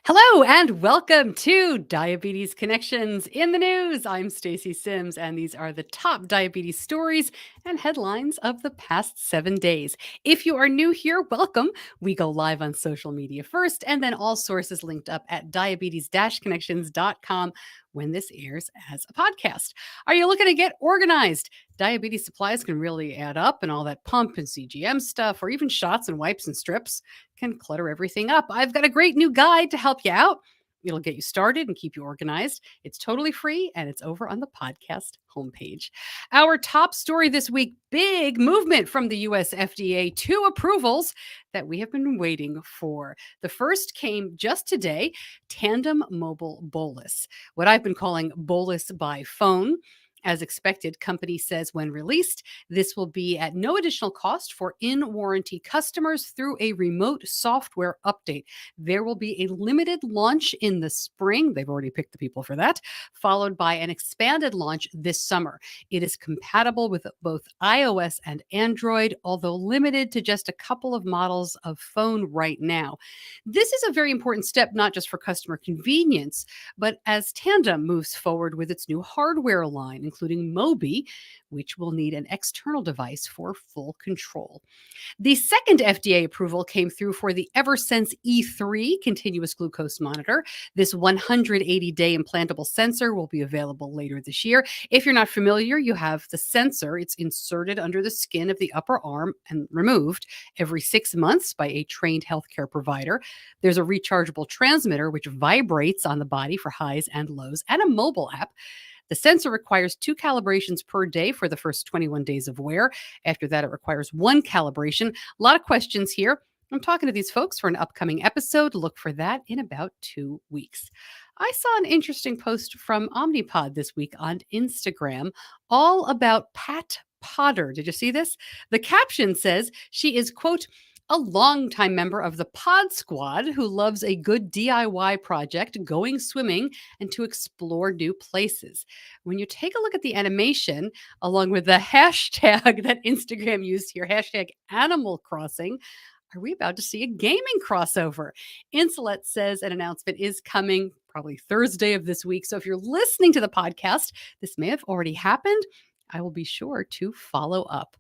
Hello and welcome to Diabetes Connections in the News. I'm Stacey Sims, and these are the top diabetes stories and headlines of the past 7 days. If you are new here, welcome. We go live on social media first, and then all sources linked up at diabetes-connections.com when this airs as a podcast. Are you looking to get organized? Diabetes supplies can really add up, and all that pump and CGM stuff, or even shots and wipes and strips can clutter everything up. I've got a great new guide to help you out. It'll get you started and keep you organized. It's totally free and it's over on the podcast homepage. Our top story this week: big movement from the US FDA, two approvals that we have been waiting for. The first came just today: Tandem Mobile Bolus, what I've been calling Bolus by phone. As expected, company says when released, this will be at no additional cost for in warranty customers through a remote software update. There will be a limited launch in the spring. They've already picked the people for that, followed by an expanded launch this summer. It is compatible with both iOS and Android, although limited to just a couple of models of phone right now. This is a very important step, not just for customer convenience, but as Tandem moves forward with its new hardware line, including Mobi, which will need an external device for full control. The second FDA approval came through for the Eversense E3 continuous glucose monitor. This 180-day implantable sensor will be available later this year. If you're not familiar, you have the sensor. It's inserted under the skin of the upper arm and removed every 6 months by a trained healthcare provider. There's a rechargeable transmitter which vibrates on the body for highs and lows, and a mobile app. The sensor requires 2 calibrations per day for the first 21 days of wear. After that, it requires 1 calibration. A lot of questions here. I'm talking to these folks for an upcoming episode. Look for that in about 2 weeks. I saw an interesting post from Omnipod this week on Instagram, all about Pat Potter. Did you see this? The caption says she is, quote, a longtime member of the Pod Squad who loves a good DIY project, going swimming, and to explore new places. When you take a look at the animation, along with the hashtag that Instagram used here, hashtag Animal Crossing, are we about to see a gaming crossover? Insulet says an announcement is coming probably Thursday of this week. So if you're listening to the podcast, this may have already happened. I will be sure to follow up.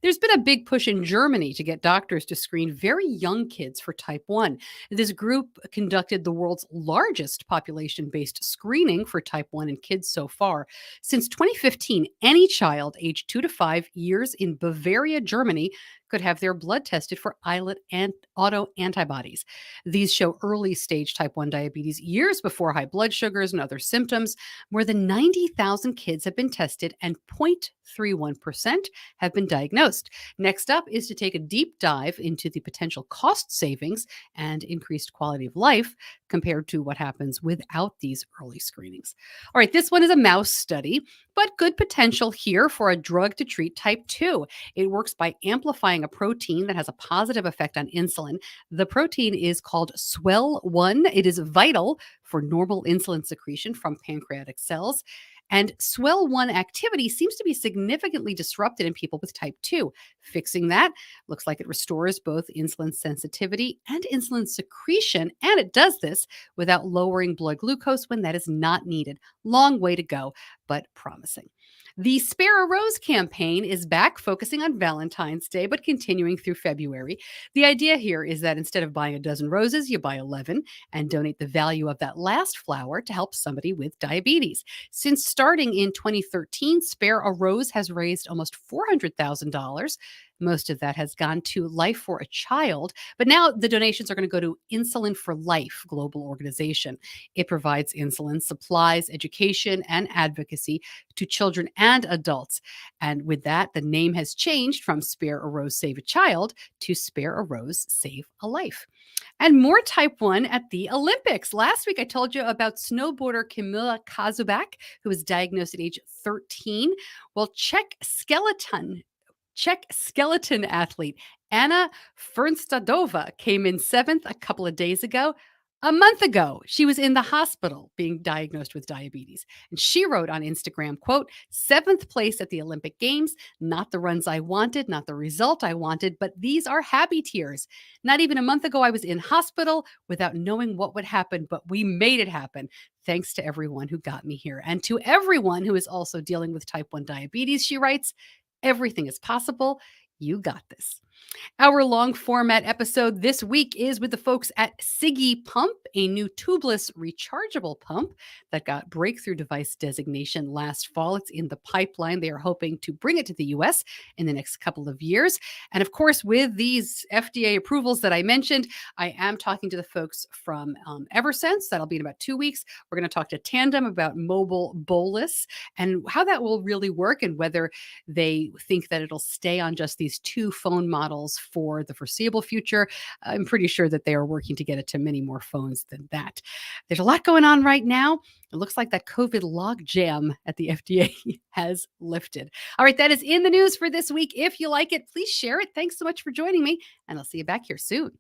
There's been a big push in Germany to get doctors to screen very young kids for type 1. This group conducted the world's largest population based screening for type 1 in kids so far. Since 2015, any child aged 2 to 5 years in Bavaria, Germany, could have their blood tested for islet and autoantibodies. These show early stage type 1 diabetes years before high blood sugars and other symptoms. More than 90,000 kids have been tested, and 0.31% have been diagnosed. Next up is to take a deep dive into the potential cost savings and increased quality of life compared to what happens without these early screenings. All right, this one is a mouse study, but good potential here for a drug to treat type 2. It works by amplifying a protein that has a positive effect on insulin. The protein is called SWEL1. It is vital for normal insulin secretion from pancreatic cells. And SWEL1 activity seems to be significantly disrupted in people with type 2. Fixing that looks like it restores both insulin sensitivity and insulin secretion, and it does this without lowering blood glucose when that is not needed. Long way to go, but promising. The Sparrow Rose campaign is back, focusing on Valentine's Day, but continuing through February. The idea here is that instead of buying a dozen roses, you buy 11 and donate the value of that last flower to help somebody with diabetes. Since starting in 2013, Spare a Rose has raised almost $400,000. Most of that has gone to Life for a Child, but now the donations are going to go to Insulin for Life global organization. It provides insulin supplies, education, and advocacy to children and adults. And with that, the name has changed from Spare a Rose, Save a Child to Spare a Rose, Save a Life. And more type 1 at the Olympics. Last week, I told you about snowboarder Kamila Kazubak, who was diagnosed at age 13. Well, Czech skeleton athlete Anna Fernstadova came in 7th a couple of days ago. A month ago, she was in the hospital being diagnosed with diabetes. And she wrote on Instagram, quote, seventh place at the Olympic Games, not the runs I wanted, not the result I wanted, but these are happy tears. Not even a month ago, I was in hospital without knowing what would happen, but we made it happen. Thanks to everyone who got me here. And to everyone who is also dealing with type 1 diabetes, she writes, everything is possible. You got this. Our long format episode this week is with the folks at Siggy Pump, a new tubeless rechargeable pump that got breakthrough device designation last fall. It's in the pipeline. They are hoping to bring it to the US in the next couple of years. And of course, with these FDA approvals that I mentioned, I am talking to the folks from Eversense. That'll be in about 2 weeks. We're going to talk to Tandem about mobile Bolus and how that will really work and whether they think that it'll stay on just these two phone models for the foreseeable future. I'm pretty sure that they are working to get it to many more phones than that. There's a lot going on right now. It looks like that COVID log jam at the FDA has lifted. All right, that is in the news for this week. If you like it, please share it. Thanks so much for joining me, and I'll see you back here soon.